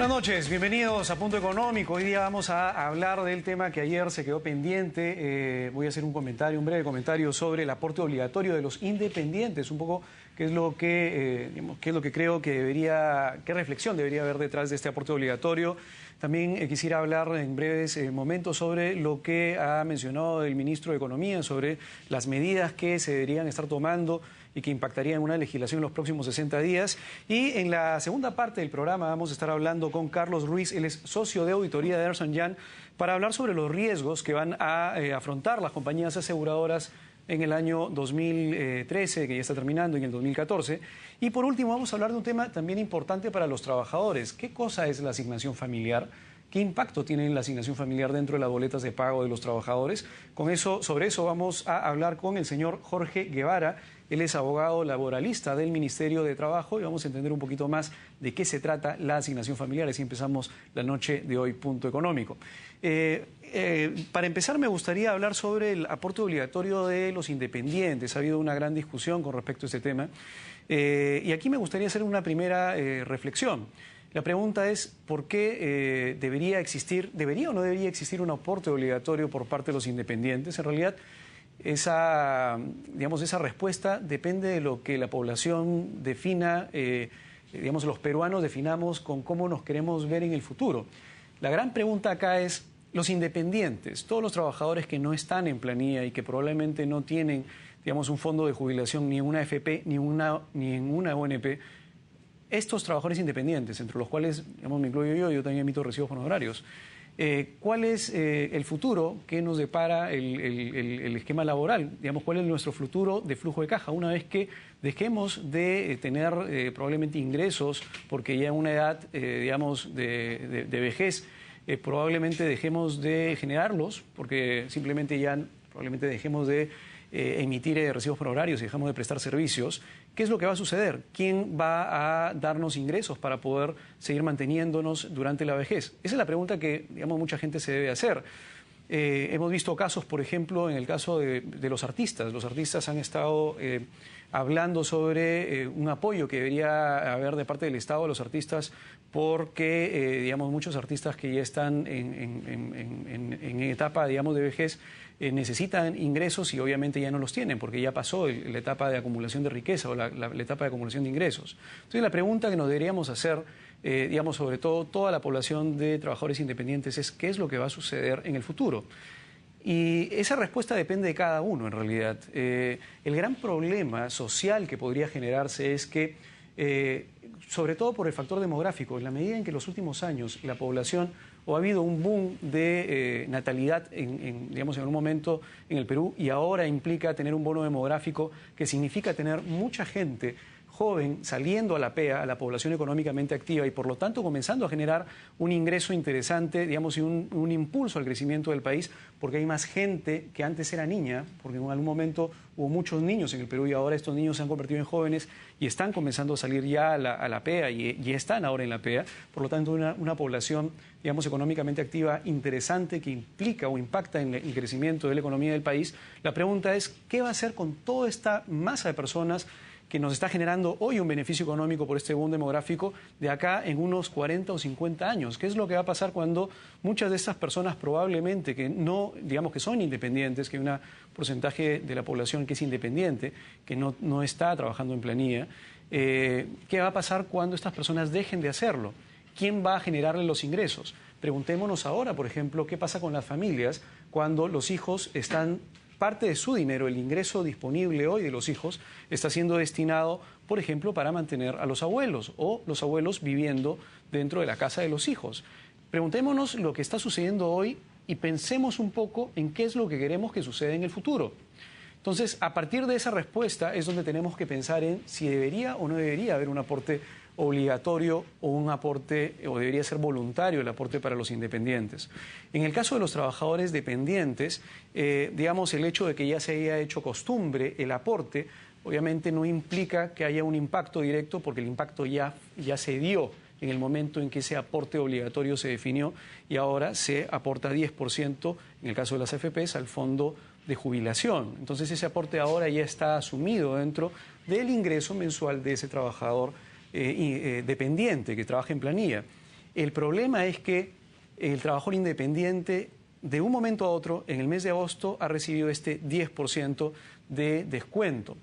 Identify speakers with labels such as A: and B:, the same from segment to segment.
A: Buenas noches, bienvenidos a Punto Económico. Hoy día vamos a hablar del tema que ayer se quedó pendiente. Voy a hacer un breve comentario sobre el aporte obligatorio de los independientes, un poco qué es lo que, qué es lo que creo que qué reflexión debería haber detrás de este aporte obligatorio. También quisiera hablar en breves momentos sobre lo que ha mencionado el ministro de Economía, sobre las medidas que se deberían estar tomando y que impactarían una legislación en los próximos 60 días. Y en la segunda parte del programa vamos a estar hablando con Carlos Ruiz, él es socio de auditoría de Ernst & Young, para hablar sobre los riesgos que van a afrontar las compañías aseguradoras en el año 2013, que ya está terminando, y en el 2014. Y por último vamos a hablar de un tema también importante para los trabajadores. ¿Qué cosa es la asignación familiar? ¿Qué impacto tiene la asignación familiar dentro de las boletas de pago de los trabajadores? Sobre eso vamos a hablar con el señor Jorge Guevara. Él es abogado laboralista del Ministerio de Trabajo y vamos a entender un poquito más de qué se trata la asignación familiar. Así empezamos la noche de hoy, Punto Económico. Para empezar, me gustaría hablar sobre el aporte obligatorio de los independientes. Ha habido una gran discusión con respecto a este tema. Y aquí me gustaría hacer una primera reflexión. La pregunta es, ¿por qué debería o no debería existir un aporte obligatorio por parte de los independientes? En realidad, esa respuesta depende de lo que la población defina, los peruanos definamos con cómo nos queremos ver en el futuro. La gran pregunta acá es, los independientes, todos los trabajadores que no están en planilla y que probablemente no tienen, un fondo de jubilación ni en una AFP ni en una ONP, estos trabajadores independientes, entre los cuales, me incluyo yo también emito recibos honorarios. ¿Cuál es el futuro que nos depara el esquema laboral? ¿Cuál es nuestro futuro de flujo de caja? Una vez que dejemos de tener probablemente ingresos, porque ya en una edad, de vejez, probablemente dejemos de generarlos, porque simplemente ya probablemente dejemos de emitir recibos honorarios y dejamos de prestar servicios. ¿Qué es lo que va a suceder? ¿Quién va a darnos ingresos para poder seguir manteniéndonos durante la vejez? Esa es la pregunta que, mucha gente se debe hacer. Hemos visto casos, por ejemplo, en el caso de los artistas. Los artistas han estado hablando sobre un apoyo que debería haber de parte del Estado a los artistas porque, muchos artistas que ya están en etapa, de vejez, necesitan ingresos y obviamente ya no los tienen porque ya pasó la etapa de acumulación de riqueza o la etapa de acumulación de ingresos. Entonces, la pregunta que nos deberíamos hacer, sobre todo toda la población de trabajadores independientes, es ¿qué es lo que va a suceder en el futuro? Y esa respuesta depende de cada uno, en realidad. El gran problema social que podría generarse es que, sobre todo por el factor demográfico, en la medida en que en los últimos años la población o ha habido un boom de natalidad en un momento en el Perú y ahora implica tener un bono demográfico que significa tener mucha gente joven saliendo a la PEA, a la población económicamente activa y por lo tanto comenzando a generar un ingreso interesante, y un impulso al crecimiento del país porque hay más gente que antes era niña, porque en algún momento hubo muchos niños en el Perú y ahora estos niños se han convertido en jóvenes y están comenzando a salir ya a la PEA y están ahora en la PEA, por lo tanto una población económicamente activa interesante que implica o impacta en el crecimiento de la economía del país. La pregunta es, ¿qué va a hacer con toda esta masa de personas que nos está generando hoy un beneficio económico por este boom demográfico de acá en unos 40 o 50 años? ¿Qué es lo que va a pasar cuando muchas de estas personas probablemente que no, que son independientes, que hay un porcentaje de la población que es independiente, que no está trabajando en planilla, qué va a pasar cuando estas personas dejen de hacerlo? ¿Quién va a generarle los ingresos? Preguntémonos ahora, por ejemplo, qué pasa con las familias cuando los hijos están... Parte de su dinero, el ingreso disponible hoy de los hijos, está siendo destinado, por ejemplo, para mantener a los abuelos o los abuelos viviendo dentro de la casa de los hijos. Preguntémonos lo que está sucediendo hoy y pensemos un poco en qué es lo que queremos que suceda en el futuro. Entonces, a partir de esa respuesta es donde tenemos que pensar en si debería o no debería haber un aporte obligatorio o un aporte, o debería ser voluntario el aporte para los independientes. En el caso de los trabajadores dependientes, el hecho de que ya se haya hecho costumbre el aporte, obviamente no implica que haya un impacto directo porque el impacto ya se dio en el momento en que ese aporte obligatorio se definió y ahora se aporta 10%, en el caso de las AFPs, al fondo de jubilación. Entonces ese aporte ahora ya está asumido dentro del ingreso mensual de ese trabajador dependiente que trabaja en planilla. El problema es que el trabajador independiente, de un momento a otro, en el mes de agosto, ha recibido este 10% de descuento.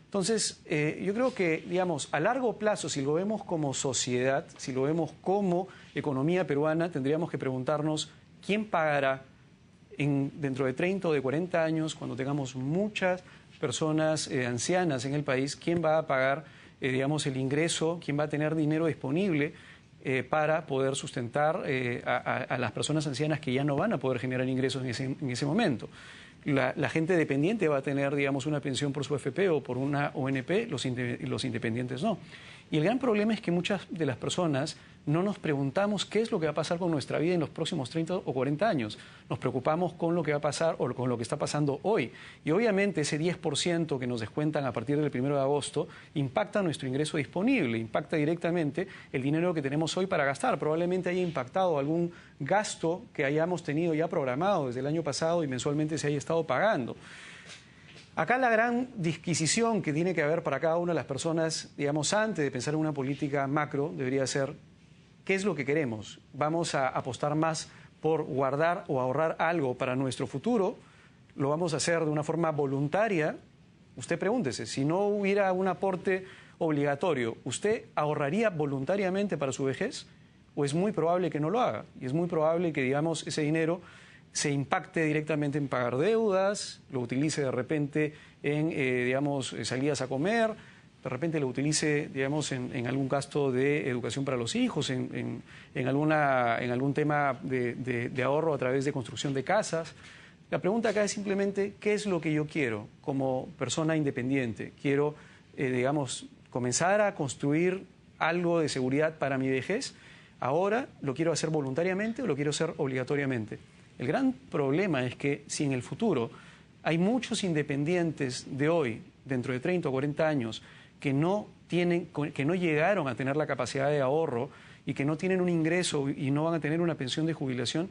A: Entonces, yo creo que, digamos, a largo plazo, si lo vemos como sociedad, si lo vemos como economía peruana, tendríamos que preguntarnos quién pagará dentro de 30 o de 40 años, cuando tengamos muchas personas ancianas en el país, quién va a pagar, digamos, el ingreso, quién va a tener dinero disponible para poder sustentar a las personas ancianas que ya no van a poder generar ingresos en ese momento. La gente dependiente va a tener, digamos, una pensión por su AFP o por una ONP, los independientes no. Y el gran problema es que muchas de las personas no nos preguntamos qué es lo que va a pasar con nuestra vida en los próximos 30 o 40 años. Nos preocupamos con lo que va a pasar o con lo que está pasando hoy. Y obviamente ese 10% que nos descuentan a partir del 1 de agosto impacta nuestro ingreso disponible, impacta directamente el dinero que tenemos hoy para gastar. Probablemente haya impactado algún gasto que hayamos tenido ya programado desde el año pasado y mensualmente se haya estado pagando. Acá la gran disquisición que tiene que haber para cada una de las personas, digamos, antes de pensar en una política macro, debería ser ¿qué es lo que queremos? ¿Vamos a apostar más por guardar o ahorrar algo para nuestro futuro? ¿Lo vamos a hacer de una forma voluntaria? Usted pregúntese, si no hubiera un aporte obligatorio, ¿usted ahorraría voluntariamente para su vejez? ¿O es muy probable que no lo haga? Y es muy probable que, digamos, ese dinero se impacte directamente en pagar deudas, lo utilice de repente en, digamos, salidas a comer, de repente lo utilice, digamos, en algún gasto de educación para los hijos, en algún tema de ahorro a través de construcción de casas. La pregunta acá es simplemente, ¿qué es lo que yo quiero como persona independiente? Quiero, digamos, comenzar a construir algo de seguridad para mi vejez. Ahora, ¿lo quiero hacer voluntariamente o lo quiero hacer obligatoriamente? El gran problema es que si en el futuro hay muchos independientes de hoy, dentro de 30 o 40 años, que no llegaron a tener la capacidad de ahorro y que no tienen un ingreso y no van a tener una pensión de jubilación,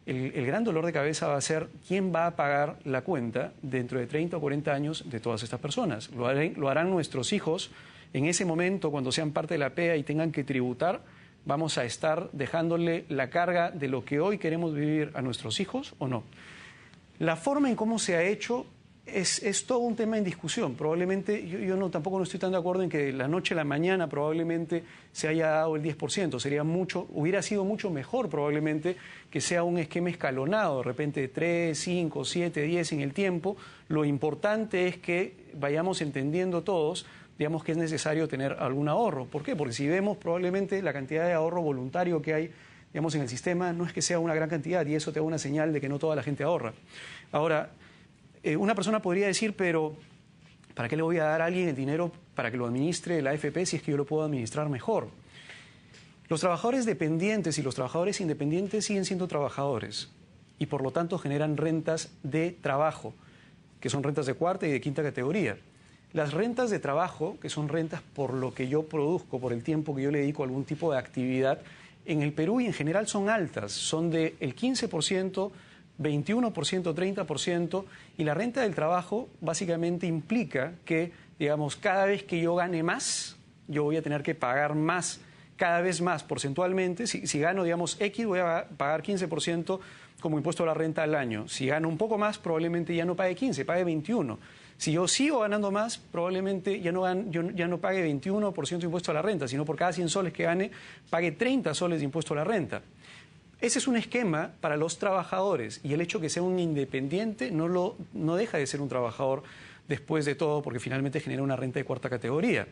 A: el gran dolor de cabeza va a ser quién va a pagar la cuenta dentro de 30 o 40 años de todas estas personas. Lo harán nuestros hijos en ese momento cuando sean parte de la PEA y tengan que tributar. ¿Vamos a estar dejándole la carga de lo que hoy queremos vivir a nuestros hijos o no? La forma en cómo se ha hecho es todo un tema en discusión. Probablemente, yo tampoco no estoy tan de acuerdo en que de la noche a la mañana probablemente se haya dado el 10%. Hubiera sido mucho mejor probablemente que sea un esquema escalonado, de repente de 3, 5, 7, 10 en el tiempo. Lo importante es que vayamos entendiendo todos, digamos, que es necesario tener algún ahorro. ¿Por qué? Porque si vemos probablemente la cantidad de ahorro voluntario que hay, digamos, en el sistema, no es que sea una gran cantidad y eso te da una señal de que no toda la gente ahorra. Ahora, una persona podría decir, pero ¿para qué le voy a dar a alguien el dinero para que lo administre la AFP si es que yo lo puedo administrar mejor? Los trabajadores dependientes y los trabajadores independientes siguen siendo trabajadores y por lo tanto generan rentas de trabajo, que son rentas de cuarta y de quinta categoría. Las rentas de trabajo, que son rentas por lo que yo produzco, por el tiempo que yo le dedico a algún tipo de actividad, en el Perú y en general son altas, son del 15%, 21%, 30%, y la renta del trabajo básicamente implica que, digamos, cada vez que yo gane más, yo voy a tener que pagar más, cada vez más porcentualmente. Si gano, digamos, X, voy a pagar 15% como impuesto a la renta al año. Si gano un poco más, probablemente ya no pague 15, pague 21. Si yo sigo ganando más, probablemente ya no pague 21% de impuesto a la renta, sino por cada 100 soles que gane, pague 30 soles de impuesto a la renta. Ese es un esquema para los trabajadores y el hecho que sea un independiente no deja de ser un trabajador después de todo porque finalmente genera una renta de cuarta categoría.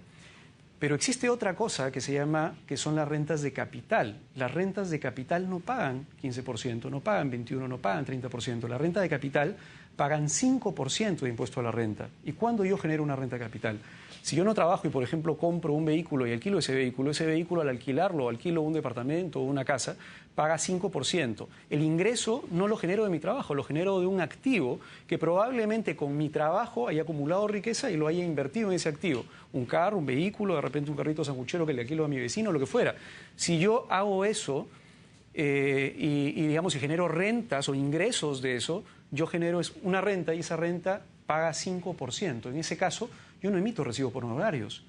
A: Pero existe otra cosa que son las rentas de capital. Las rentas de capital no pagan 15%, no pagan 21%, no pagan 30%. La renta de capital pagan 5% de impuesto a la renta. ¿Y cuándo yo genero una renta de capital? Si yo no trabajo y, por ejemplo, compro un vehículo y alquilo ese vehículo al alquilarlo, alquilo un departamento o una casa, paga 5%. El ingreso no lo genero de mi trabajo, lo genero de un activo que probablemente con mi trabajo haya acumulado riqueza y lo haya invertido en ese activo. Un carro, un vehículo, de repente un carrito sanguchero que le alquilo a mi vecino, lo que fuera. Si yo hago eso digamos, si genero rentas o ingresos de eso, yo genero una renta y esa renta paga 5%. En ese caso, yo no emito recibos por honorarios.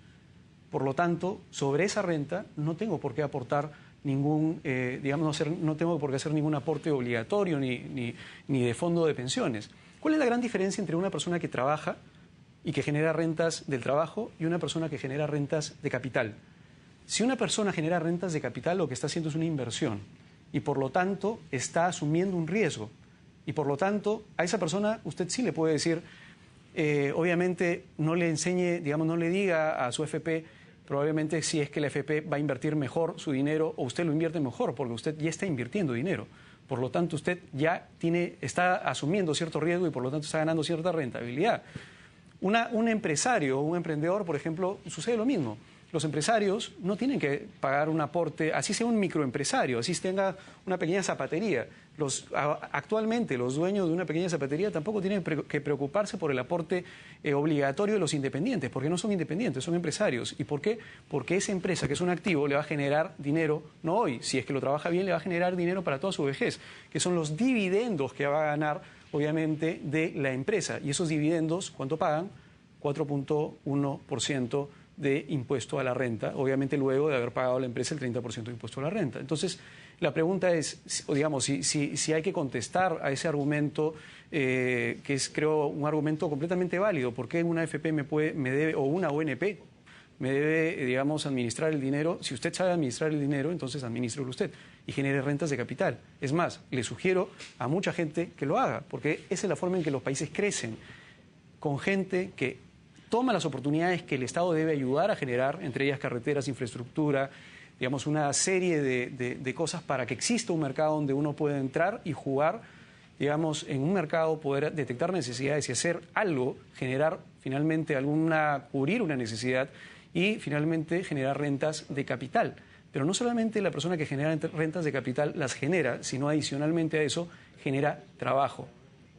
A: Por lo tanto, sobre esa renta no tengo por qué aportar ningún, digamos, no tengo por qué hacer ningún aporte obligatorio ni de fondo de pensiones. ¿Cuál es la gran diferencia entre una persona que trabaja y que genera rentas del trabajo y una persona que genera rentas de capital? Si una persona genera rentas de capital, lo que está haciendo es una inversión y por lo tanto está asumiendo un riesgo. Y por lo tanto, a esa persona usted sí le puede decir, obviamente no le enseñe, digamos, no le diga a su FP probablemente si es que la FP va a invertir mejor su dinero o usted lo invierte mejor, porque usted ya está invirtiendo dinero. Por lo tanto, usted ya está asumiendo cierto riesgo y por lo tanto está ganando cierta rentabilidad. Un empresario o un emprendedor, por ejemplo, sucede lo mismo. Los empresarios no tienen que pagar un aporte, así sea un microempresario, así tenga una pequeña zapatería. Actualmente los dueños de una pequeña zapatería tampoco tienen que preocuparse por el aporte obligatorio de los independientes, porque no son independientes, son empresarios. ¿Y por qué? Porque esa empresa, que es un activo, le va a generar dinero, no hoy, si es que lo trabaja bien, le va a generar dinero para toda su vejez, que son los dividendos que va a ganar, obviamente, de la empresa. Y esos dividendos, ¿cuánto pagan? 4.1% de impuesto a la renta, obviamente luego de haber pagado a la empresa el 30% de impuesto a la renta. Entonces, la pregunta es, digamos, si hay que contestar a ese argumento, que es, creo, un argumento completamente válido. ¿Por qué una AFP me debe, o una ONP, me debe, digamos, administrar el dinero? Si usted sabe administrar el dinero, entonces administrelo usted y genere rentas de capital. Es más, le sugiero a mucha gente que lo haga, porque esa es la forma en que los países crecen, con gente que toma las oportunidades que el Estado debe ayudar a generar, entre ellas carreteras, infraestructura, digamos, una serie de cosas para que exista un mercado donde uno pueda entrar y jugar, digamos, en un mercado, poder detectar necesidades y hacer algo, generar finalmente cubrir una necesidad y finalmente generar rentas de capital. Pero no solamente la persona que genera rentas de capital las genera, sino adicionalmente a eso genera trabajo.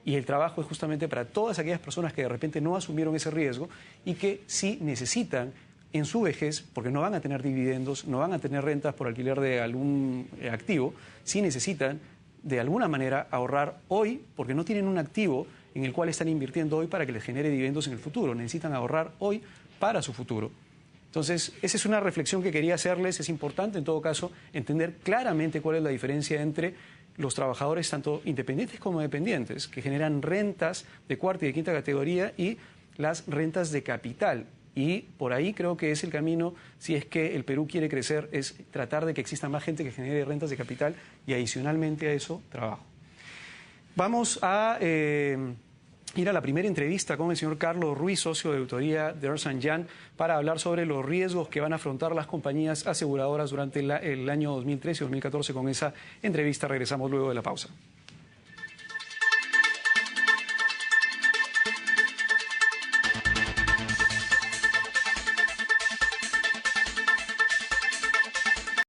A: Y el trabajo es justamente para todas aquellas personas que de repente no asumieron ese riesgo y que sí necesitan en su vejez, porque no van a tener dividendos, no van a tener rentas por alquiler de algún activo, sí necesitan de alguna manera ahorrar hoy, porque no tienen un activo en el cual están invirtiendo hoy para que les genere dividendos en el futuro. Necesitan ahorrar hoy para su futuro. Entonces, esa es una reflexión que quería hacerles. Es importante, en todo caso, entender claramente cuál es la diferencia entre los trabajadores, tanto independientes como dependientes, que generan rentas de cuarta y de quinta categoría y las rentas de capital. Y por ahí creo que es el camino, si es que el Perú quiere crecer, es tratar de que exista más gente que genere rentas de capital y adicionalmente a eso, trabajo. Vamos a ir a la primera entrevista con el señor Carlos Ruiz, socio de auditoría de Ernst & Young, para hablar sobre los riesgos que van a afrontar las compañías aseguradoras durante el año 2013 y 2014. Con esa entrevista regresamos luego de la pausa.